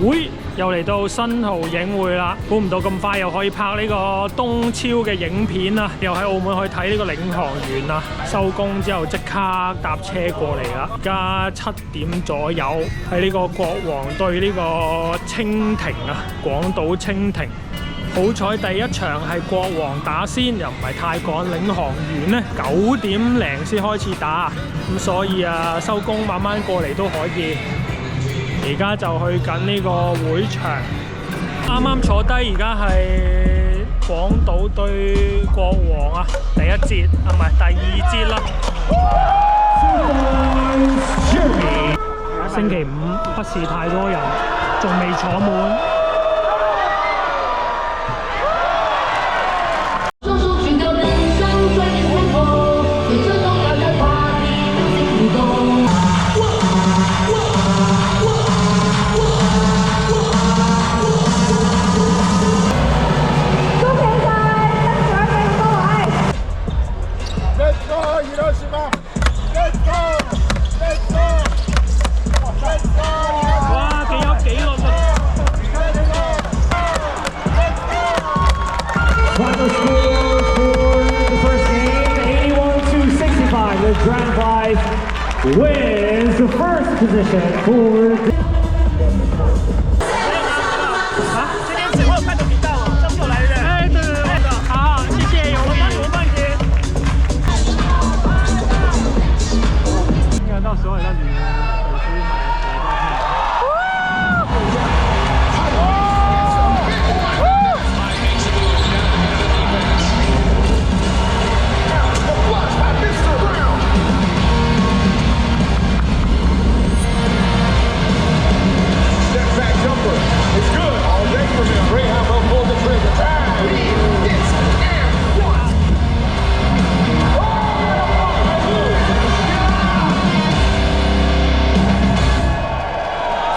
會又嚟到新濠影匯啦，估唔到咁快又可以拍呢個東超嘅影片啊！又喺澳門去睇呢個領航員啊！收工之後即刻搭車過嚟啦，而家7點左右喺呢個國王對呢個蜻蜓啊，廣島蜻蜓。好彩第一場係國王打先，又唔係太趕，領航員呢9點零先開始打，咁所以啊收工慢慢過嚟都可以。而家就去緊呢個會場，啱啱坐低，而家係廣島對國王啊，第一節啊唔係第2節啦。星期五不是太多人，仲未坐滿。Wins the first position for. 这边我有看到频道哦，上次有来的。哎，对对对，好，谢谢，有我帮你接。应该到时候也让你们粉丝买合照片。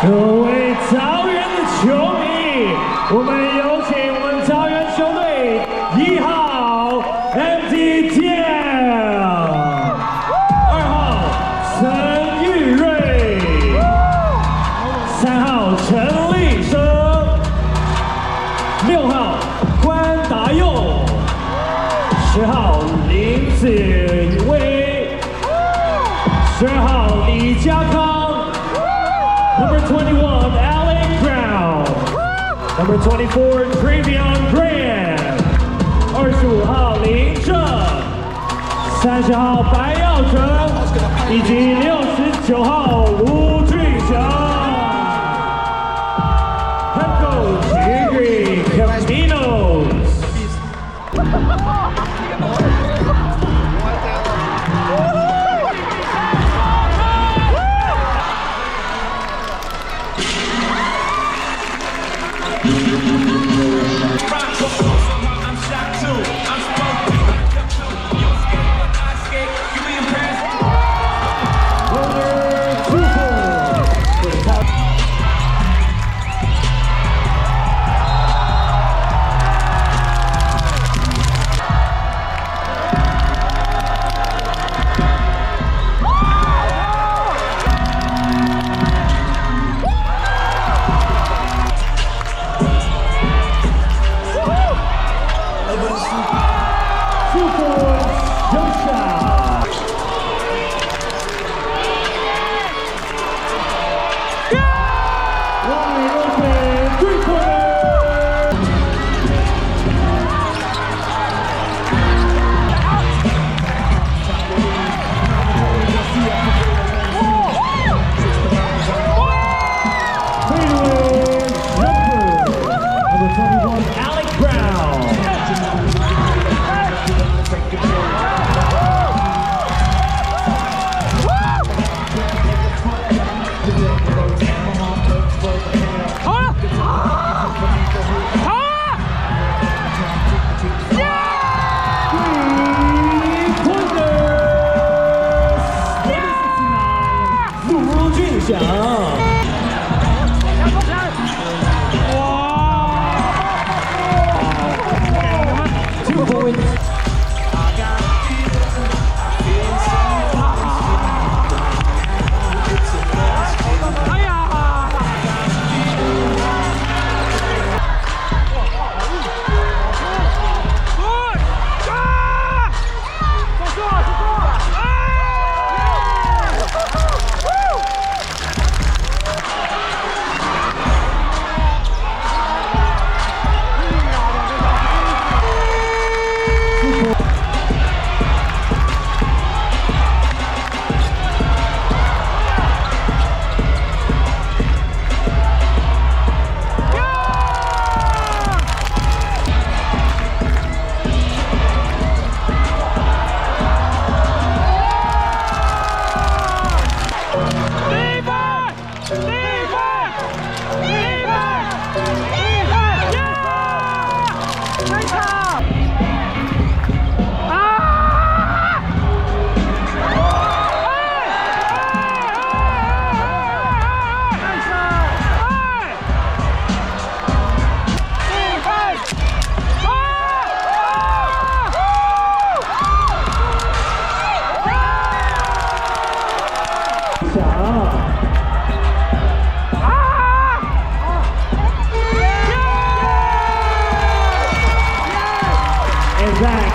各位桃园的球迷，我们有请我们桃园球队1号 MT Tian， 2号陈玉瑞，3号陈立生，6号关达佑，10号林子威，12号李家康。Number 21, Alec Brown. Number 24, Travion Graham. 25号林正，30号白耀成，以及69号吴俊祥。Head coach Ingrid Caminos。Number 2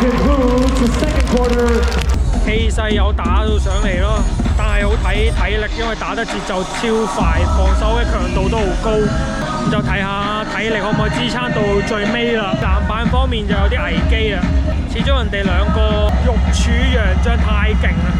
concludes the second quarter. 氣勢有打到上嚟咯，但係好睇體力，因為打得節奏超快，防守嘅強度都好高。咁就睇下體力可唔可以支撐到最尾啦。籃板方面就有啲危機啦，始終人哋兩個玉柱洋將太勁啦。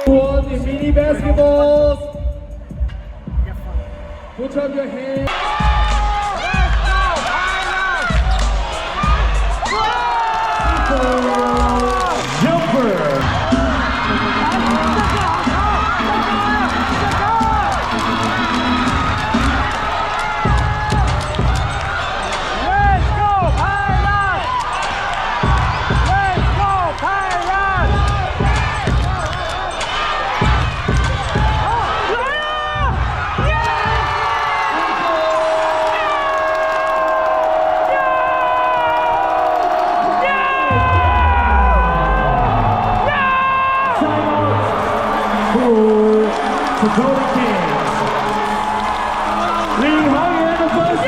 For the mini basketballs, put up your hands. Jumper. Dakota Kings. Lee Hyatt, the first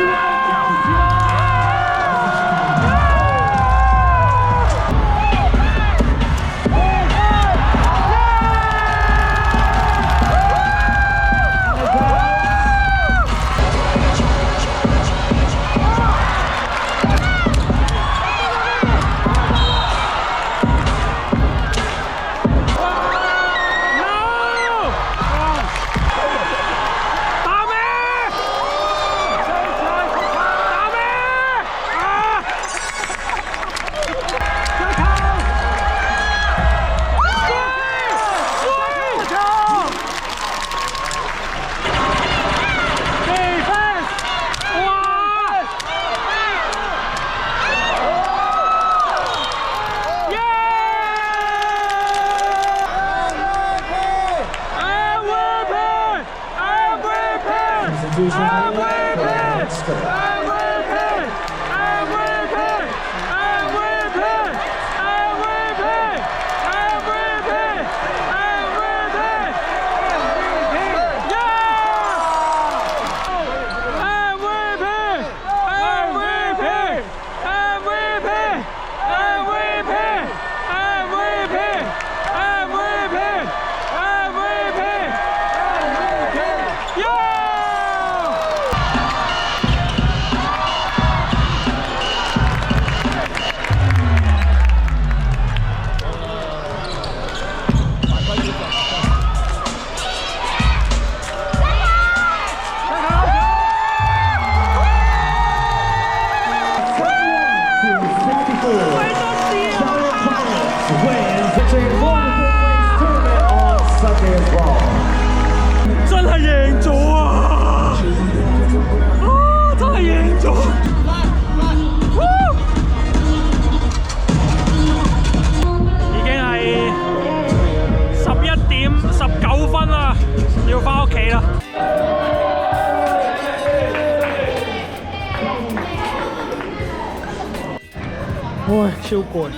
唉，超攰，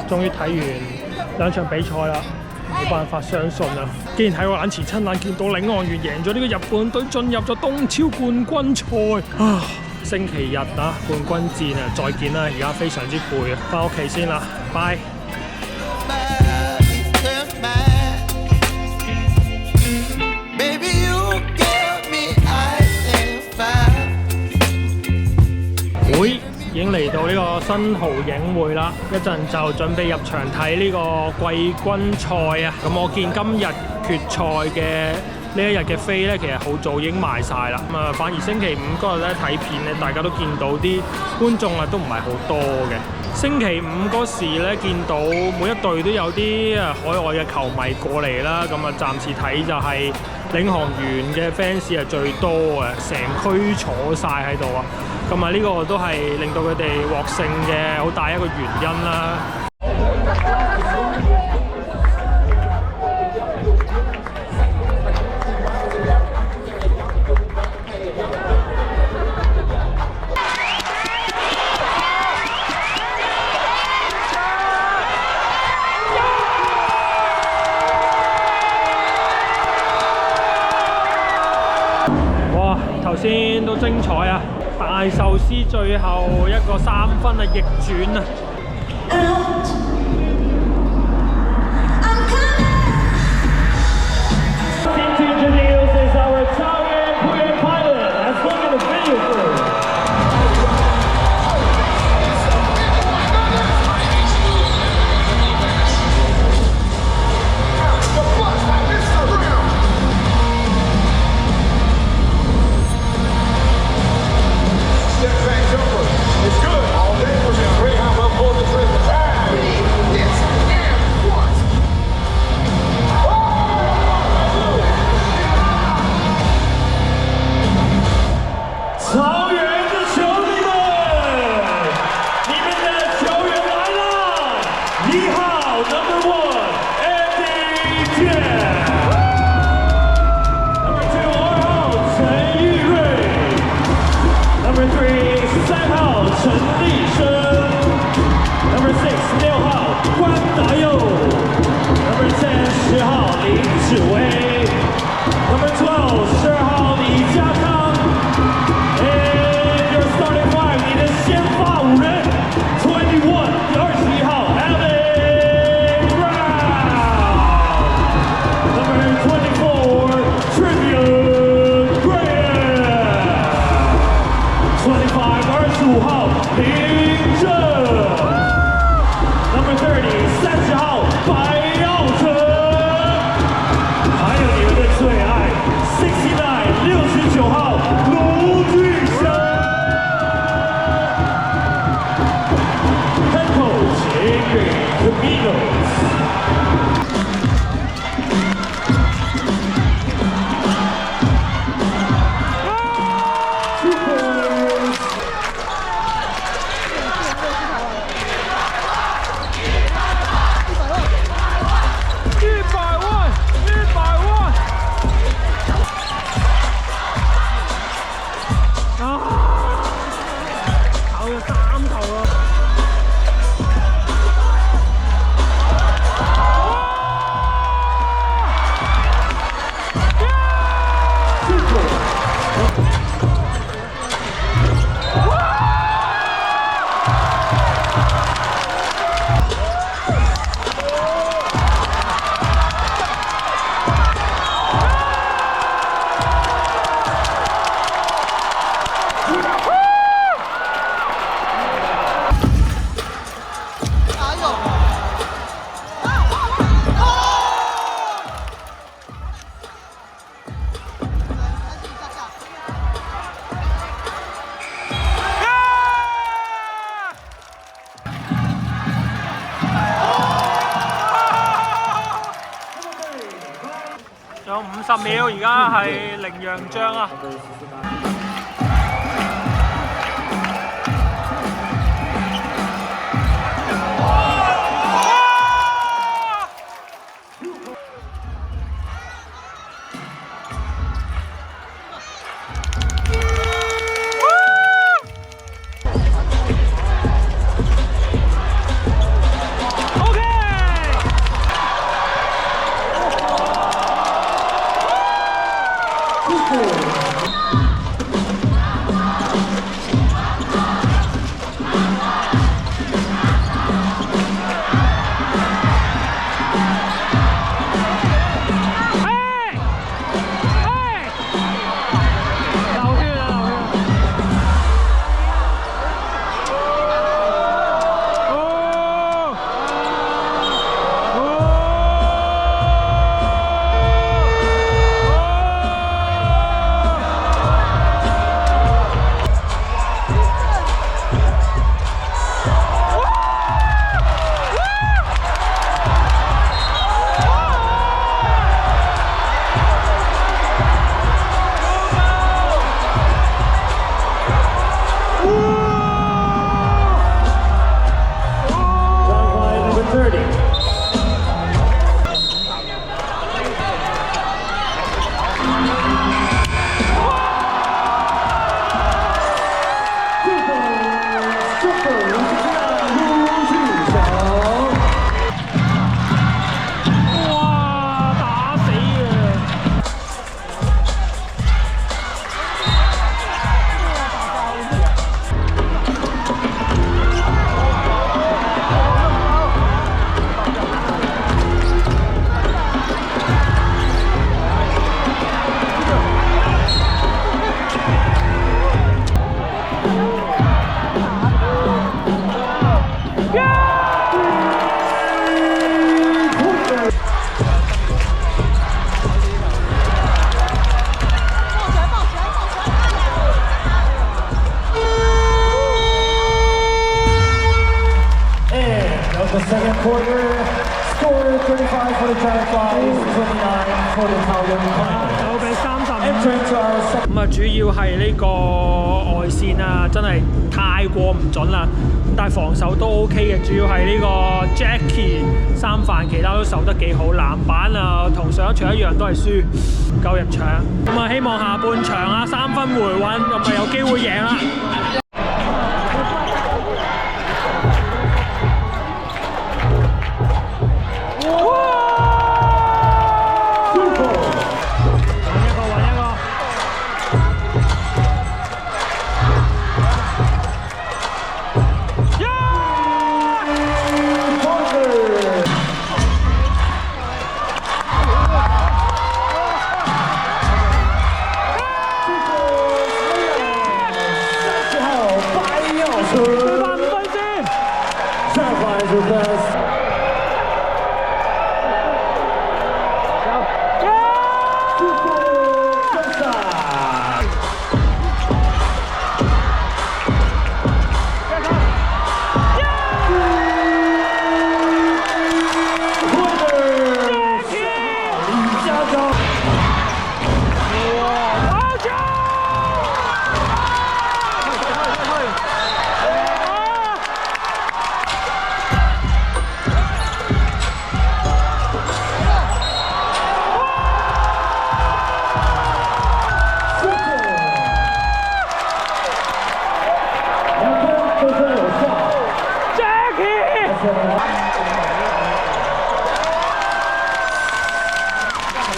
終於睇完2場比賽啦，冇辦法相信啊！竟然喺我眼前親眼見到領航員贏咗呢個日本隊，進入咗東超冠軍賽啊！星期日啊，冠軍戰啊，再見啦！而家非常之攰啊，翻屋企先啦，拜。會已經嚟到呢個新濠影匯啦，一陣就準備入場睇呢個季軍賽啊！咁我見今日決賽嘅呢一日嘅飛咧，其實好早已經賣晒啦。咁啊，反而星期五嗰日咧睇片咧，大家都見到啲觀眾啊都唔係好多嘅。星期五嗰時咧，見到每一隊都有啲海外嘅球迷過嚟啦。咁啊，暫時睇就係領航員嘅 fans 係最多嘅，成區坐晒喺度啊！咁啊，呢個都係令到佢哋獲勝嘅好大一個原因啦。哇！頭先都精彩啊！大壽司最後一個3分啊，逆轉啊！仲有50秒，而家係羚羊將啊！ The second quarter, score 35 for the Dragonflies, 29 for the Italian Final. 9比35。Entering to our second. 咁啊，主要係呢個外線啊，真係太過唔準啦。但係防守都 OK 嘅，主要係呢個 Jackie 三犯，其他都守得幾好。籃板啊，同上一場一樣都係輸，唔夠入場。咁啊，希望下半場啊3分回穩，咁啊有機會贏啦。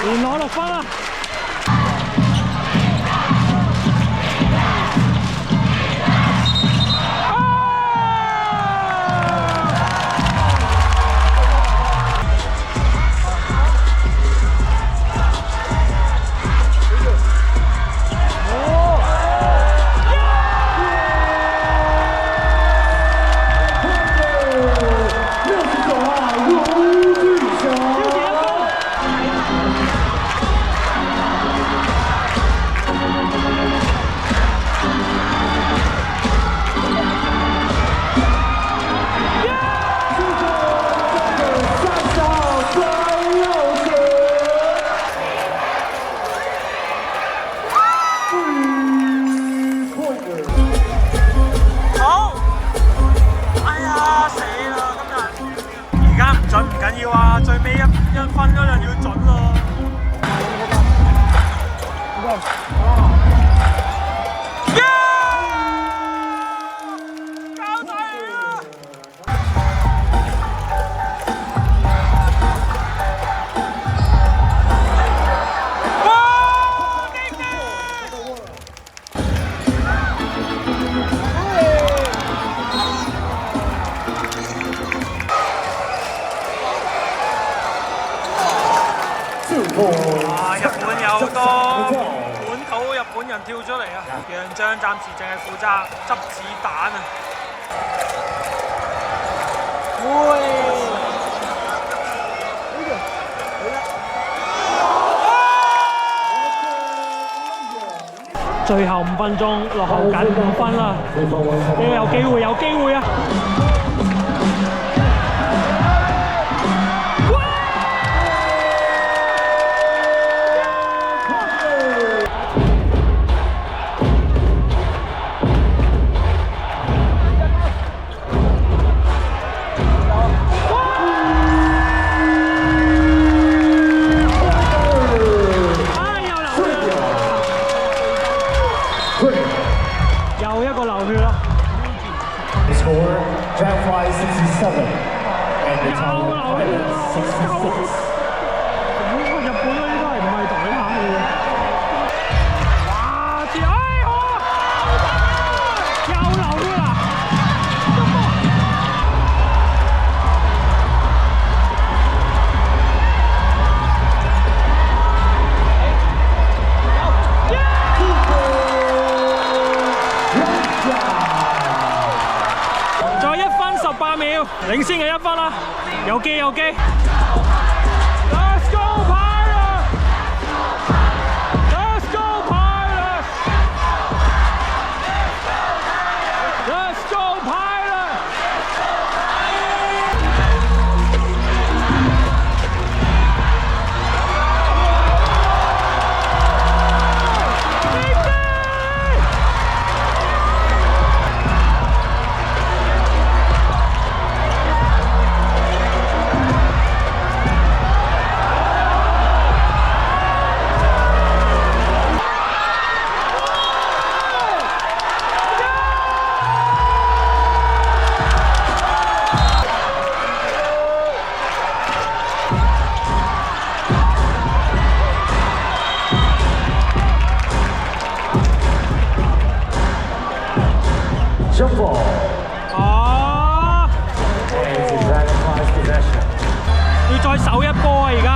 連攞6分啦！準唔緊要啊，最尾一分嗰陣要準咯。本人跳出嚟啊！楊將暫時淨係負責執子彈啊！最後5分鐘，落後緊5分啦，有機會，有機會啊！又一個流血啦 Score, Dragonfly 67 and the total fighter 66. 日本嗰啲都係唔係袋下嘅？哇！又流血啦！再1分18秒，領先嘅1分啦，有機有機。Let's go Pirates! Let's go Pirates! Let's go Pirates! 要再守一波啊！而家。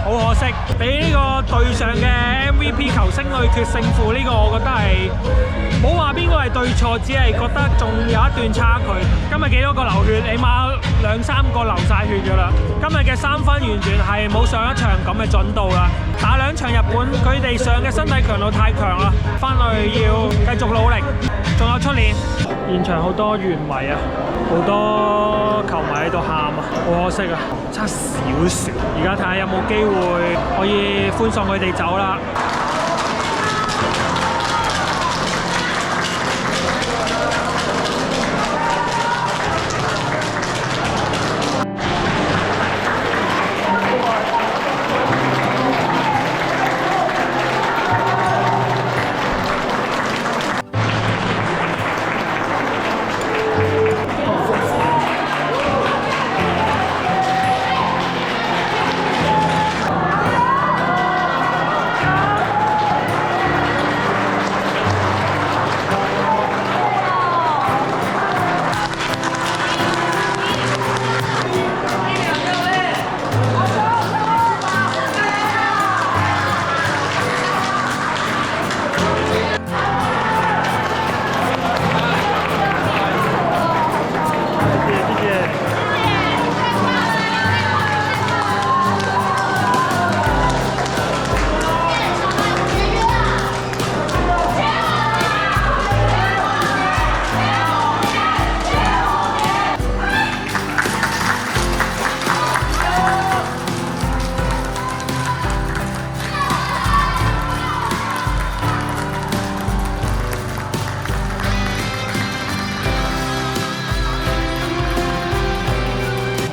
好可惜，俾呢個隊上嘅 MVP 球星去決勝負呢個，我覺得係冇話邊個係對錯，只係覺得仲有一段差距。今日幾多個流血，起碼2、3個流晒血㗎啦。今日嘅3分完全係冇上一場咁嘅準度啦。打2場日本，佢哋上嘅身體強度太強啦，翻去要繼續努力。仲有出年，現場好多原迷啊，好多睇到喊啊，好可惜啊，差少少。而家睇下有冇機會可以歡送佢哋走啦。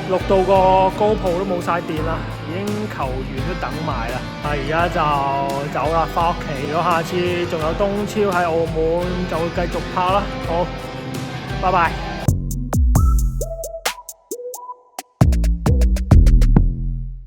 錄到個高鋪都冇晒電啦，已經球員都等埋啦。而家就走啦，翻屋企。如果下次仲有東超喺澳門，就會繼續拍啦。好，拜拜。